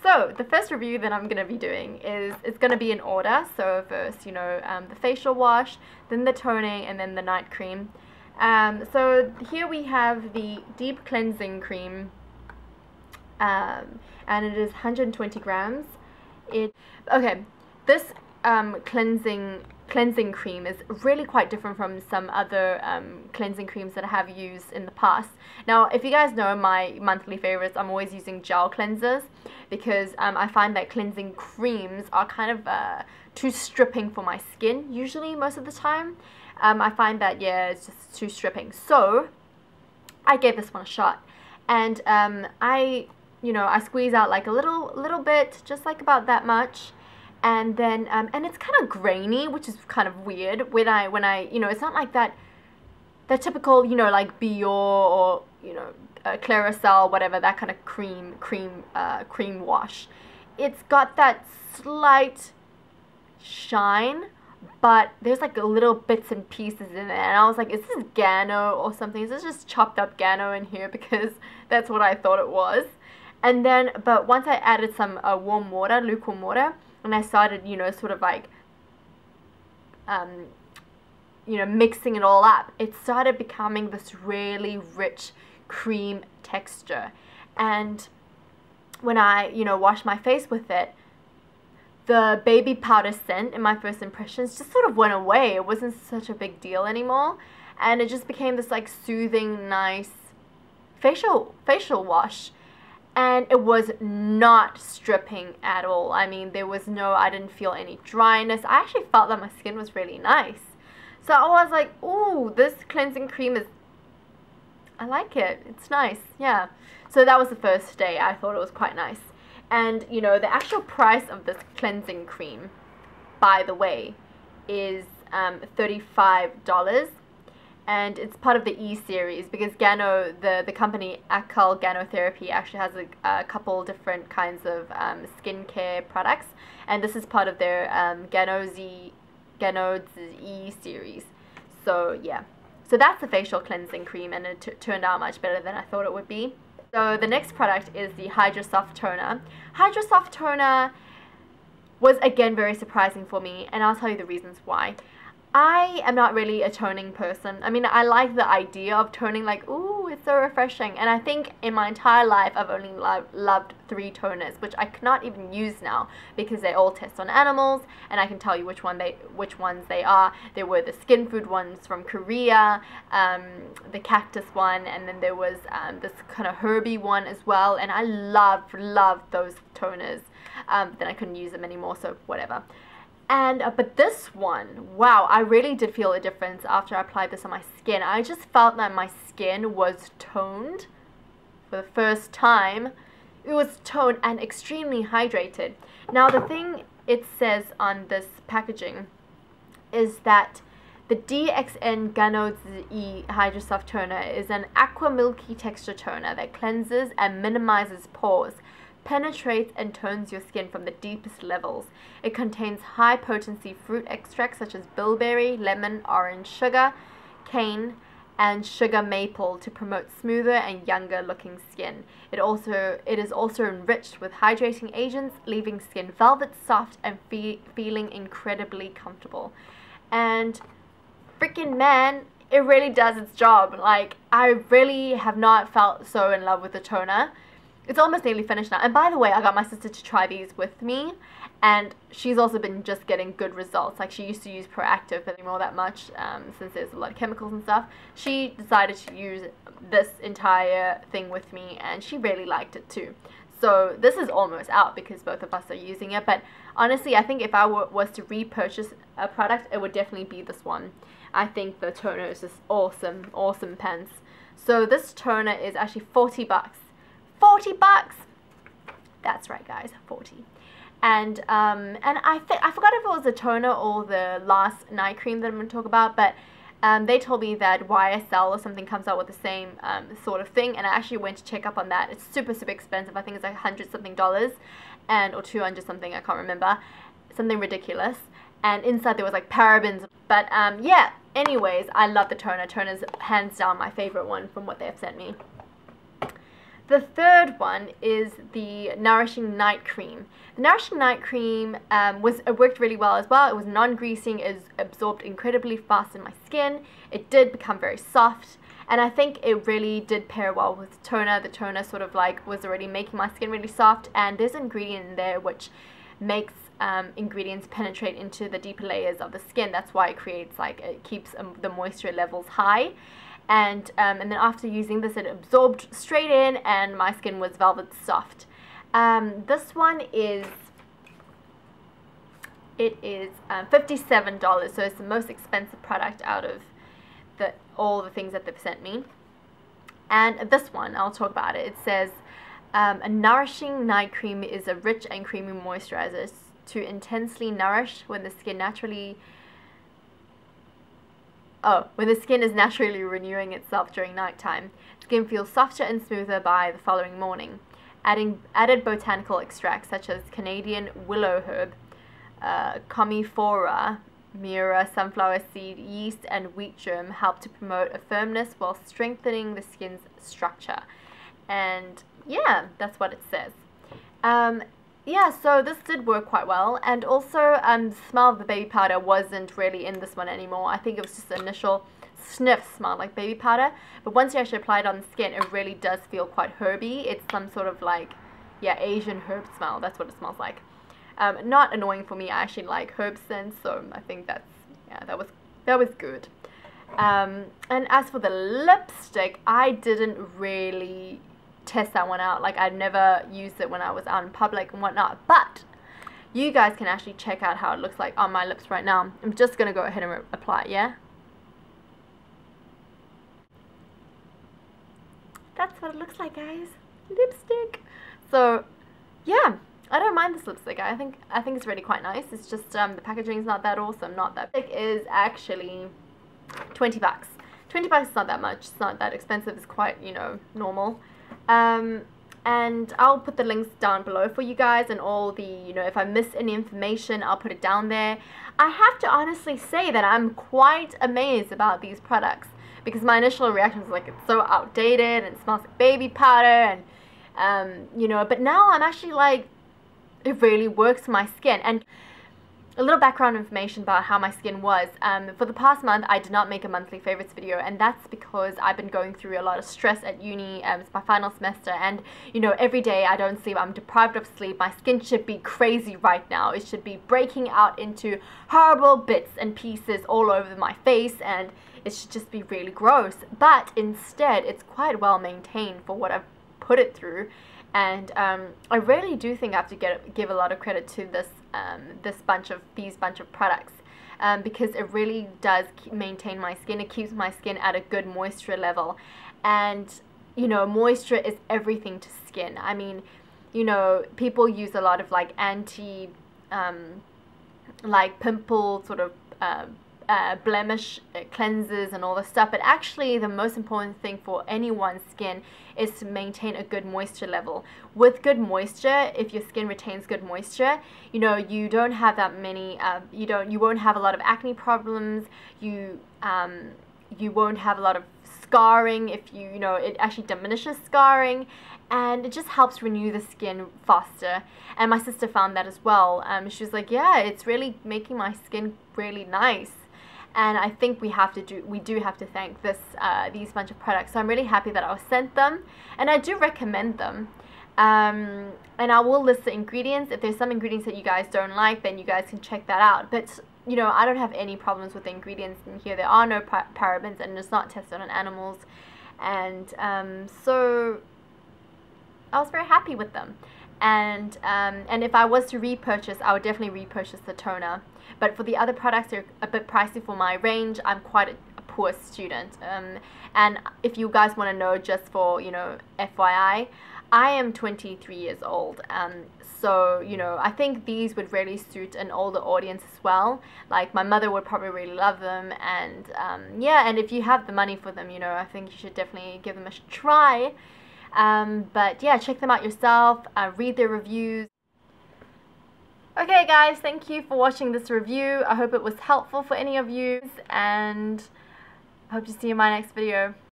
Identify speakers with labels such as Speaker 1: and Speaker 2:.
Speaker 1: So the first review that I'm going to be doing it's going to be in order. So first, the facial wash, then the toning, and then the night cream. So here we have the deep cleansing cream, and it is 120 grams. This cleansing cream is really quite different from some other cleansing creams that I have used in the past. Now, if you guys know my monthly favorites, I'm always using gel cleansers because I find that cleansing creams are kind of too stripping for my skin, usually most of the time. I find that, yeah, it's just too stripping. So I gave this one a shot, and I squeeze out like a little bit, just like about that much. And then, and it's kind of grainy, which is kind of weird when I, it's not like that typical, like B.W.E or, Claricel, whatever, that kind of cream wash. It's got that slight shine, but there's like little bits and pieces in there. And I was like, is this Gano or something? Is this just chopped up Gano in here? Because that's what I thought it was. And then, but once I added some lukewarm water, and I started, sort of like, mixing it all up, it started becoming this really rich cream texture. And when I, washed my face with it, the baby powder scent in my first impressions just sort of went away. It wasn't such a big deal anymore. And it just became this like soothing, nice facial wash. And it was not stripping at all. I mean, I didn't feel any dryness. I actually felt that my skin was really nice. So I was like, ooh, this cleansing cream I like it. It's nice, yeah. So that was the first day. I thought it was quite nice. And, the actual price of this cleansing cream, by the way, is $35. And it's part of the E series because the company Akal Ganotherapy actually has a couple different kinds of skincare products, and this is part of their Ganozhi-E series. So yeah, so that's the facial cleansing cream, and it turned out much better than I thought it would be. So the next product is the Hydrosoft toner. Hydrosoft toner was again very surprising for me, and I'll tell you the reasons why. I am not really a toning person. I mean, I like the idea of toning, like, ooh, it's so refreshing. And I think in my entire life, I've only loved 3 toners, which I cannot even use now because they all test on animals, and I can tell you which ones they are. There were the skin food ones from Korea, the cactus one, and then there was this kind of herby one as well. And I loved those toners. Then I couldn't use them anymore, so whatever. And but this one, wow, I really did feel a difference after I applied this on my skin. I just felt that my skin was toned for the first time. It was toned and extremely hydrated. Now the thing it says on this packaging is that the DXN Ganozhi-E Hydrosoft toner is an aqua milky texture toner that cleanses and minimizes pores, penetrates and tones your skin from the deepest levels. It contains high-potency fruit extracts such as bilberry, lemon, orange, sugar, cane, and sugar maple to promote smoother and younger-looking skin. It is also enriched with hydrating agents, leaving skin velvet soft and feeling incredibly comfortable. And freaking man, it really does its job. Like, I really have not felt so in love with the toner. It's almost nearly finished now. And by the way, I got my sister to try these with me, and she's also been just getting good results. Like, she used to use Proactive, but anymore that much, since there's a lot of chemicals and stuff. She decided to use this entire thing with me, and she really liked it too. So this is almost out because both of us are using it. But honestly, I think if I was to repurchase a product, it would definitely be this one. I think the toner is just awesome, awesome pants. So this toner is actually $40. 40 bucks. That's right, guys, 40. And I forgot if it was the toner or the last night cream that I'm going to talk about, but they told me that YSL or something comes out with the same sort of thing, and I actually went to check up on that. It's super expensive. I think it's like $100 something and or 200 something, I can't remember, something ridiculous. And inside there was like parabens, but yeah, anyways, I love the toner. Toner's hands down my favorite one from what they have sent me. The third one is the Nourishing Night Cream. The Nourishing Night Cream worked really well as well. It was non-greasing, it absorbed incredibly fast in my skin. It did become very soft, and I think it really did pair well with toner. The toner sort of like was already making my skin really soft, and there's an ingredient in there which makes ingredients penetrate into the deeper layers of the skin. That's why it keeps the moisture levels high. And then after using this, it absorbed straight in, and my skin was velvet soft. This one is $57, so it's the most expensive product out of all the things that they've sent me. And this one, I'll talk about it. It says, a nourishing night cream is a rich and creamy moisturizer to intensely nourish when the skin is naturally renewing itself during nighttime. Skin feels softer and smoother by the following morning. Added botanical extracts such as Canadian willow herb, Commiphora, Mira, sunflower seed, yeast, and wheat germ help to promote a firmness while strengthening the skin's structure. And yeah, that's what it says. Yeah, so this did work quite well, and also the smell of the baby powder wasn't really in this one anymore. I think it was just the initial sniff smelled like baby powder, but once you actually apply it on the skin, it really does feel quite herby. It's some sort of like, yeah, Asian herb smell. That's what it smells like. Not annoying for me. I actually like herb scents, so I think that was good. And as for the lipstick, I didn't really test that one out. Like, I'd never used it when I was out in public and whatnot, but you guys can actually check out how it looks like on my lips right now. I'm just gonna go ahead and apply it, yeah? That's what it looks like, guys. Lipstick. So yeah, I don't mind this lipstick. I think it's really quite nice. It's just the packaging is not that awesome. Not that big. Is actually 20 bucks. 20 bucks is not that much. It's not that expensive. It's quite, you know, normal. And I'll put the links down below for you guys, and all the, you know, if I miss any information, I'll put it down there. I have to honestly say that I'm quite amazed about these products, because my initial reaction was like, it's so outdated and it smells like baby powder, and you know, but now I'm actually like, it really works for my skin. And a little background information about how my skin was. For the past month, I did not make a monthly favorites video, and that's because I've been going through a lot of stress at uni. It's my final semester, and you know, every day I don't sleep. I'm deprived of sleep. My skin should be crazy right now. It should be breaking out into horrible bits and pieces all over my face, and it should just be really gross. But instead, it's quite well maintained for what I've put it through. And I really do think I have to give a lot of credit to these bunch of products, because it really does maintain my skin. It keeps my skin at a good moisture level, and you know, moisture is everything to skin. I mean, you know, people use a lot of like like pimple sort of blemish cleansers and all this stuff, but actually the most important thing for anyone's skin is to maintain a good moisture level. With good moisture, if your skin retains good moisture, you know, you don't have that many you won't have a lot of acne problems. You won't have a lot of scarring. If you know, it actually diminishes scarring, and it just helps renew the skin faster. And my sister found that as well. She was like, yeah, it's really making my skin really nice. And I think we do have to thank these bunch of products. So I'm really happy that I was sent them, and I do recommend them. And I will list the ingredients. If there's some ingredients that you guys don't like, then you guys can check that out. But you know, I don't have any problems with the ingredients in here. There are no parabens, and it's not tested on animals. And so I was very happy with them. And if I was to repurchase, I would definitely repurchase the toner. But for the other products, they're a bit pricey for my range. I'm quite a poor student. And if you guys want to know, just for, you know, FYI, I am 23 years old. So, you know, I think these would really suit an older audience as well. Like, my mother would probably really love them. And yeah, and if you have the money for them, you know, I think you should definitely give them a try. But yeah, check them out yourself, read their reviews. Okay guys, thank you for watching this review. I hope it was helpful for any of you, and I hope to see you in my next video.